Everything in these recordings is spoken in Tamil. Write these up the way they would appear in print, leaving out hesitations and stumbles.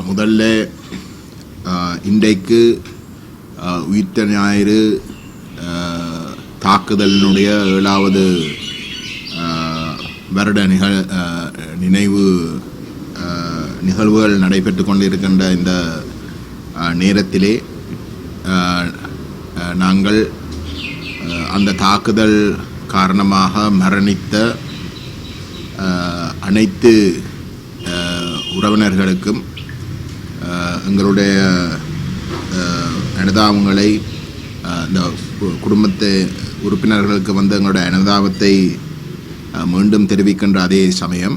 முதல்ல இன்றைக்கு உயிர்த்த ஞாயிறு தாக்குதலினுடைய 7வது வருட நினைவு நிகழ்வுகள் நடைபெற்று கொண்டிருக்கின்ற இந்த நேரத்திலே நாங்கள் அந்த தாக்குதல் காரணமாக மரணித்த அனைத்து உறவினர்களுக்கும் எங்களுடைய அனுதாபங்களை இந்த குடும்பத்தை உறுப்பினர்களுக்கு வந்து எங்களுடைய அனுதாபத்தை மீண்டும் தெரிவிக்கின்ற அதே சமயம்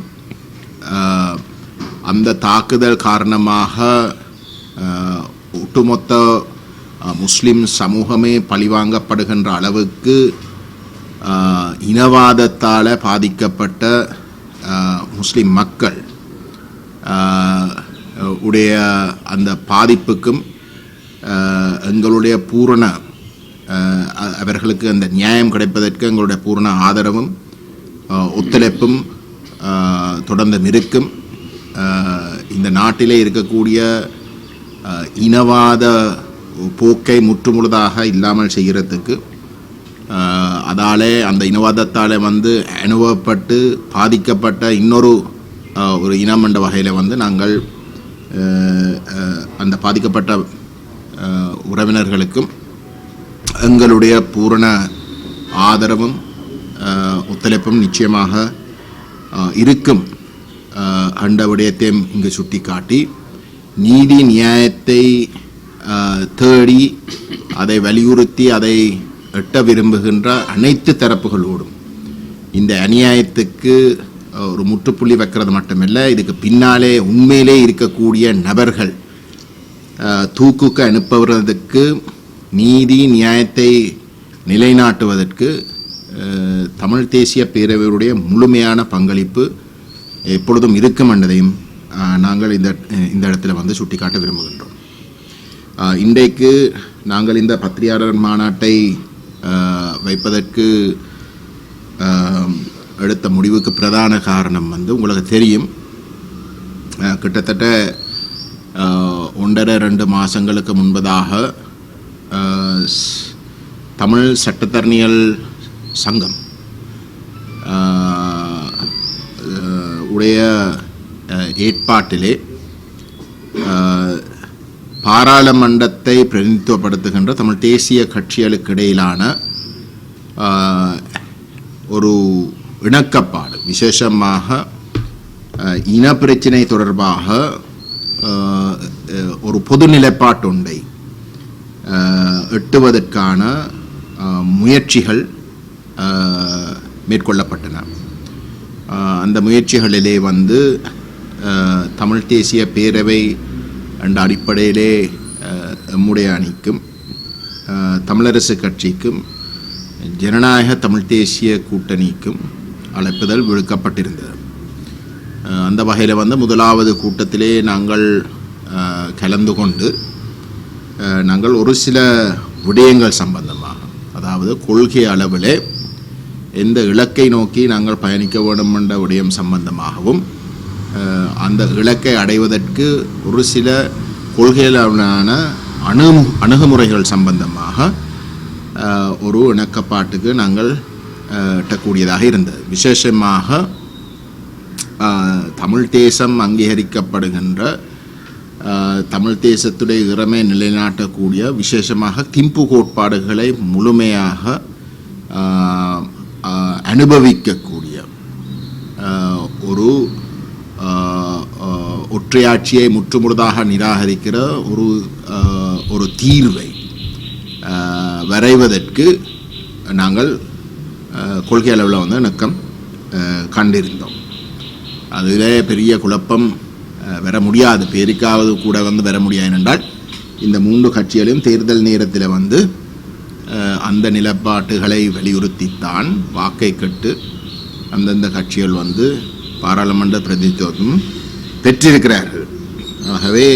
அந்த தாக்குதல் காரணமாக ஒட்டுமொத்த முஸ்லிம் சமூகமே பழிவாங்கப்படுகின்ற அளவுக்கு இனவாதத்தால் பாதிக்கப்பட்ட முஸ்லிம் மக்கள் உடைய அந்த பாதிப்புக்கும் எங்களுடைய பூரண அவர்களுக்கு அந்த நியாயம் கிடைப்பதற்கு எங்களுடைய பூரண ஆதரவும் ஒத்துழைப்பும் தொடர்ந்து இருக்கும். இந்த நாட்டிலே இருக்கக்கூடிய இனவாத போக்கை முற்றுமுழுதாக இல்லாமல் செய்கிறதுக்கு அதாலே அந்த இனவாதத்தால் வந்து அனுபவப்பட்டு பாதிக்கப்பட்ட இன்னொரு இனம் என்ற வகையில் வந்து நாங்கள் அந்த பாதிக்கப்பட்ட உறவினர்களுக்கும் எங்களுடைய பூரண ஆதரவும் ஒத்துழைப்பும் நிச்சயமாக இருக்கும் என்ற விடயத்தையும் இங்கு சுட்டி காட்டி நீதி நியாயத்தை தேடி அதை வலியுறுத்தி அதை எட்ட விரும்புகின்ற அனைத்து தரப்புகளோடும் இந்த அநியாயத்துக்கு ஒரு முற்றுப்புள்ளி வைக்கிறது மட்டுமில்லை, இதுக்கு பின்னாலே உண்மையிலே இருக்கக்கூடிய நபர்கள் தூக்குக்கு அனுப்புவதற்கு நீதி நியாயத்தை நிலைநாட்டுவதற்கு தமிழ் தேசிய பேரவையுடைய முழுமையான பங்களிப்பு எப்பொழுதும் இருக்கும் என்பதையும் நாங்கள் இந்த இடத்துல வந்து சுட்டிக்காட்ட விரும்புகின்றோம். இன்றைக்கு நாங்கள் இந்த பத்திரிகையாளர் மாநாட்டை வைப்பதற்கு எடுத்த முடிவுக்கு பிரதான காரணம் வந்து உங்களுக்கு தெரியும், கிட்டத்தட்ட 1.5-2 மாதங்களுக்கு முன்பதாக தமிழ் சட்டத்தரணிகள் சங்கம் உடைய ஏற்பாட்டிலே பாராளுமன்றத்தை பிரதிநிதித்துவப்படுத்துகின்ற தமிழ் தேசிய கட்சிகளுக்கு இடையிலான ஒரு இணக்கப்பாடு, விசேஷமாக இனப்பிரச்சினை தொடர்பாக ஒரு பொது நிலைப்பாட்டு ஒன்றை எட்டுவதற்கான முயற்சிகள் மேற்கொள்ளப்பட்டன. அந்த முயற்சிகளிலே வந்து தமிழ் தேசிய பேரவை என்ற அடிப்படையிலே நம்முடைய அணிக்கும் தமிழரசு கட்சிக்கும் ஜனநாயக தமிழ் தேசிய கூட்டணிக்கும் அழைப்புதல் விடுக்கப்பட்டிருந்தது. அந்த வகையில் வந்து முதலாவது கூட்டத்திலே நாங்கள் கலந்து கொண்டு நாங்கள் ஒரு சில விடயங்கள் சம்பந்தமாக, அதாவது கொள்கை அளவிலே எந்த இலக்கை நோக்கி நாங்கள் பயணிக்க வேண்டும் என்ற விடயம் சம்பந்தமாகவும் அந்த இலக்கை அடைவதற்கு ஒரு சில கொள்கையிலான அணுகுமுறைகள் சம்பந்தமாக ஒரு இணக்கப்பாட்டுக்கு நாங்கள் எட்டக்கூடியதாக இருந்தது. விசேஷமாக தமிழ் தேசம் அங்கீகரிக்கப்படுகின்ற தமிழ் தேசத்துடைய இறமை நிலைநாட்டக்கூடிய விசேஷமாக திம்பு கோட்பாடுகளை முழுமையாக அனுபவிக்கக்கூடிய ஒரு ஒற்றையாட்சியை முற்றுமுழுதாக நிராகரிக்கிற ஒரு தீர்வை வரைவதற்கு நாங்கள் கொள்கை அளவில் வந்து இணக்கம் கண்டிருந்தோம். அதிலே பெரிய குழப்பம் வர முடியாது, பேருக்காவது கூட வந்து வர முடியாது என்றால் இந்த 3 கட்சிகளையும் தேர்தல் நேரத்தில் வந்து அந்த நிலப்பாட்டுகளை வலியுறுத்தித்தான் வாக்கை கட்டு அந்தந்த கட்சிகள் வந்து பாராளுமன்ற பிரதிநிதித்துவம் பெற்றிருக்கிறார்கள். ஆகவே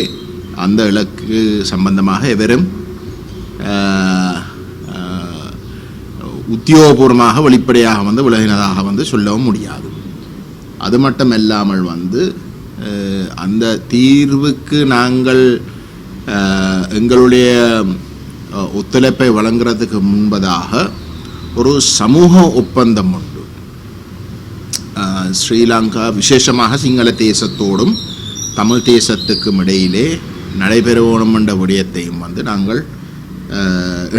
அந்த இலக்கு சம்பந்தமாக எவரும் உத்தியோகபூர்வமாக வெளிப்படையாக வந்து விலகினதாக வந்து சொல்லவும் முடியாது. அது மட்டுமல்லாமல் வந்து அந்த தீர்வுக்கு நாங்கள் எங்களுடைய ஒத்துழைப்பை வழங்குறதுக்கு முன்பதாக ஒரு சமூக ஒப்பந்தம் உண்டு. ஸ்ரீலங்கா விசேஷமாக சிங்கள தேசத்தோடும் தமிழ் தேசத்துக்கும் இடையிலே நடைபெறணும் என்ற விடயத்தையும் வந்து நாங்கள்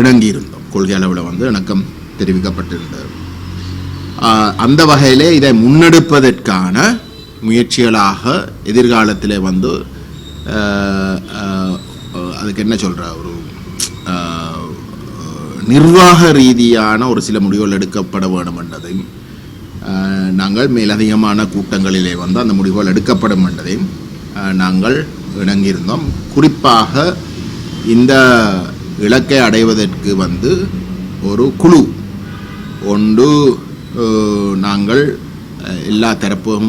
இணங்கியிருந்தோம். கொள்கை அளவில் வந்து இணக்கம் தெரிவிக்கப்பட்டிருந்தது. அந்த வகையிலே இதை முன்னெடுப்பதற்கான முயற்சிகளாக எதிர்காலத்தில் வந்து அதுக்கு என்ன சொல்கிற ஒரு நிர்வாக ரீதியான ஒரு சில முடிவுகள் எடுக்கப்பட வேண்டும் என்றதையும் நாங்கள் மேலதிகமான கூட்டங்களிலே வந்து அந்த முடிவுகள் எடுக்கப்படும் என்றதையும் நாங்கள் இணங்கியிருந்தோம். குறிப்பாக இந்த இலக்கை அடைவதற்கு வந்து ஒரு குழு ஒன்று நாங்கள் எல்லா தரப்பும்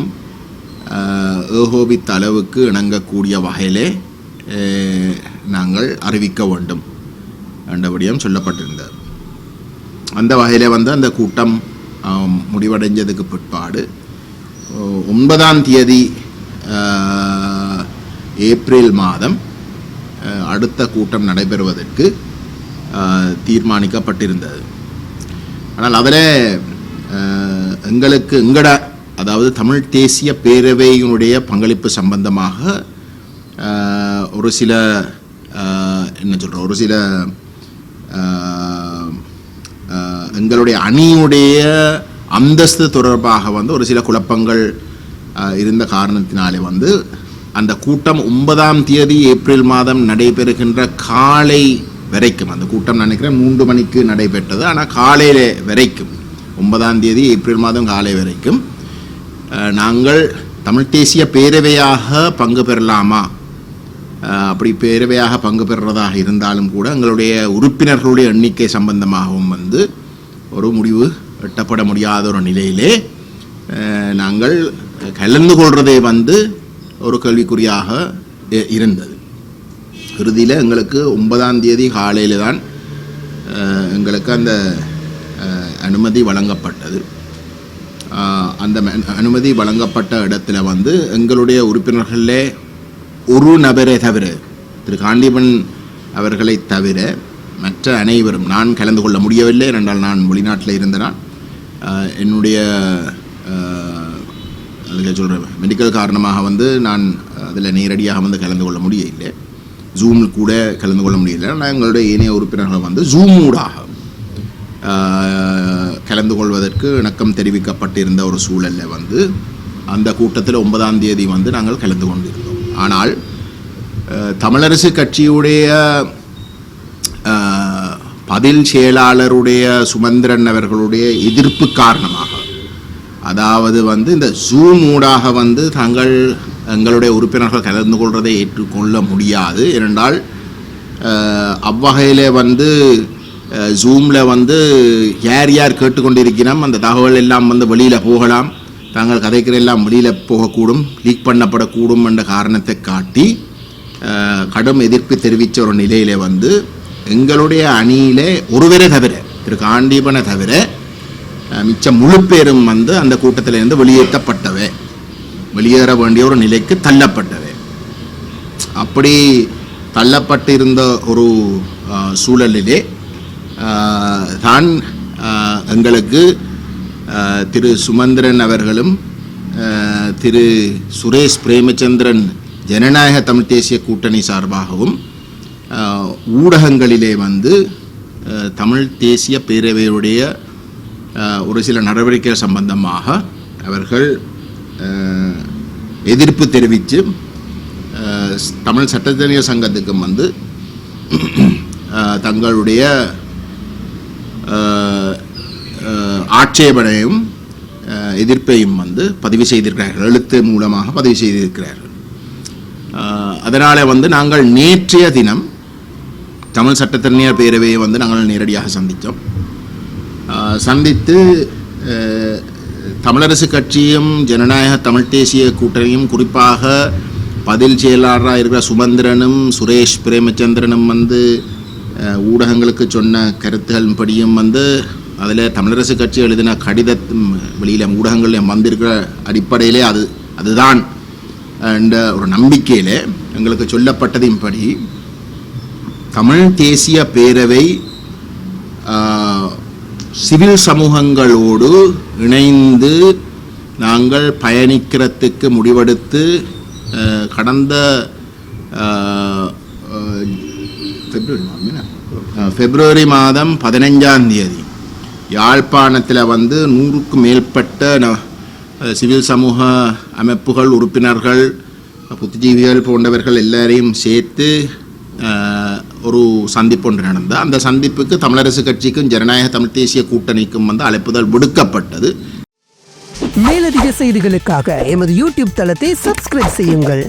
ஏகோபித்த அளவுக்கு இணங்கக்கூடிய வகையிலே நாங்கள் அறிவிக்க வேண்டும் என்றபடியும் சொல்லப்பட்டிருந்தது. அந்த வகையில் வந்து அந்த கூட்டம் முடிவடைஞ்சதுக்கு பிற்பாடு 9ஆம் தேதி ஏப்ரல் மாதம் அடுத்த கூட்டம் நடைபெறுவதற்கு தீர்மானிக்கப்பட்டிருந்தது. ஆனால் அதில் எங்களுக்கு அதாவது தமிழ் தேசிய பேரவையினுடைய பங்களிப்பு சம்பந்தமாக ஒரு சில எங்களுடைய அணியுடைய அந்தஸ்து தொடர்பாக வந்து ஒரு சில குழப்பங்கள் இருந்த காரணத்தினாலே வந்து அந்த கூட்டம் 9ஆம் தேதி ஏப்ரல் மாதம் நடைபெறுகின்ற காலை வரைக்கும், அந்த கூட்டம் நினைக்கிறேன் 3 மணிக்கு நடைபெற்றது, ஆனால் காலையில் வரைக்கும் 9ஆம் தேதி ஏப்ரல் மாதம் காலை வரைக்கும் நாங்கள் தமிழ் தேசிய பேரவையாக பங்கு பெறலாமா, அப்படி பேரவையாக பங்கு பெறுறதாக இருந்தாலும் கூட எங்களுடைய உறுப்பினர்களுடைய எண்ணிக்கை சம்பந்தமாகவும் வந்து ஒரு முடிவு எட்டப்பட முடியாத ஒரு நிலையிலே நாங்கள் கலந்து கொள்வதே வந்து ஒரு கேள்விக்குறியாக இருந்தது. இறுதியில் எங்களுக்கு 9ஆம் தேதி காலையில் தான் எங்களுக்கு அந்த அனுமதி வழங்கப்பட்டது. அந்த அனுமதி வழங்கப்பட்ட இடத்துல வந்து எங்களுடைய உறுப்பினர்களே ஒரு நபரை தவிர, திரு காண்டீபன் அவர்களை தவிர மற்ற அனைவரும், நான் கலந்து கொள்ள முடியவில்லை என்றால் நான் வெளிநாட்டில் இருந்தனால் என்னுடைய அதுக்கு சொல்கிறேன் மெடிக்கல் காரணமாக வந்து நான் அதில் நேரடியாக வந்து கலந்து கொள்ள முடியவில்லை, ஜூமில் கூட கலந்து கொள்ள முடியலை. நான் எங்களுடைய ஏனைய உறுப்பினர்கள் வந்து ஜூம் ஊடாக கலந்து கொள்வதற்கு இணக்கம் தெரிவிக்கப்பட்டிருந்த ஒரு சூழலில் வந்து அந்த கூட்டத்தில் 9ஆம் தேதி வந்து நாங்கள் கலந்து கொண்டிருந்தோம். ஆனால் தமிழரசு கட்சியுடைய பதில் செயலாளருடைய சுமந்திரன் அவர்களுடைய எதிர்ப்பு காரணமாக, அதாவது வந்து இந்த ஜூம் ஊடாக வந்து தாங்கள் எங்களுடைய உறுப்பினர்கள் கலந்து கொள்வதை ஏற்றுக்கொள்ள முடியாது என்றால் அவ்வகையில் வந்து ஜூமில் வந்து யார் யார் கேட்டுக்கொண்டிருக்கிறோம் அந்த தகவல் எல்லாம் வந்து வெளியில் போகலாம், தாங்கள் கதைக்கிற எல்லாம் வெளியில் போகக்கூடும், லீக் பண்ணப்படக்கூடும் என்ற காரணத்தை காட்டி கடும் எதிர்ப்பு தெரிவித்த ஒரு நிலையிலே வந்து எங்களுடைய அணியிலே ஒருவரை தவிர, திரு காண்டீபனை தவிர மிச்ச முழு பேரும் வந்து அந்த கூட்டத்திலிருந்து வெளியேற்றப்பட்டவை, வெளியேற வேண்டிய ஒரு நிலைக்கு தள்ளப்பட்டவை. அப்படி தள்ளப்பட்டிருந்த ஒரு சூழலிலே தான் எங்களுக்கு திரு சுமந்திரன் அவர்களும் திரு சுரேஷ் பிரேமச்சந்திரன் ஜனநாயக தமிழ் தேசிய கூட்டணி சார்பாகவும் ஊடகங்களிலே வந்து தமிழ் தேசிய பேரவையுடைய ஒரு சில நடவடிக்கைகள் சம்பந்தமாக அவர்கள் எதிர்ப்பு தெரிவித்து தமிழ் சட்டத்தரணியர் சங்கத்துக்கும் வந்து தங்களுடைய ஆட்சேபனையும் எதிர்ப்பையும் வந்து பதிவு செய்திருக்கிறார்கள், எழுத்து மூலமாக பதிவு செய்திருக்கிறார்கள். அதனால் வந்து நாங்கள் நேற்றைய தினம் தமிழ் சட்டத்தரணியர் பேரவையை வந்து நாங்கள் நேரடியாக சந்தித்தோம். சந்தித்து தமிழரசு கட்சியும் ஜனநாயக தமிழ் தேசிய கூட்டணியும் குறிப்பாக பதில் செயலாளராக இருக்கிற சுமந்திரனும் சுரேஷ் பிரேமச்சந்திரனும் வந்து ஊடகங்களுக்கு சொன்ன கருத்துகளின் படியும் வந்து அதில் தமிழரசு கட்சி எழுதின கடித வெளியில் ஊடகங்களில் வந்திருக்கிற அடிப்படையிலே அதுதான் என்ற ஒரு நம்பிக்கையில் எங்களுக்கு சொல்லப்பட்டதின்படி தமிழ் தேசிய பேரவை சிவில் சமூகங்களோடு இணைந்து நாங்கள் பயணிக்கிறதுக்கு முடிவெடுத்து கடந்த பிப்ரவரி மாதம் 15ஆம் தேதி யாழ்ப்பாணத்தில் 100க்கும் மேற்பட்ட சிவில் சமூக அமைப்புகள் உறுப்பினர்கள் புத்திஜீவிகள் போன்றவர்கள் எல்லாரையும் சேர்த்து ஒரு சந்திப்பு ஒன்று நடந்தது. அந்த சந்திப்புக்கு தமிழரசு கட்சிக்கும் ஜனநாயக தமிழ் தேசிய கூட்டணிக்கும் அழைப்புதல் விடுக்கப்பட்டது. மேலதிக செய்திகளுக்காக எமது யூடியூப் தளத்தை சப்ஸ்கிரைப் செய்யுங்கள்.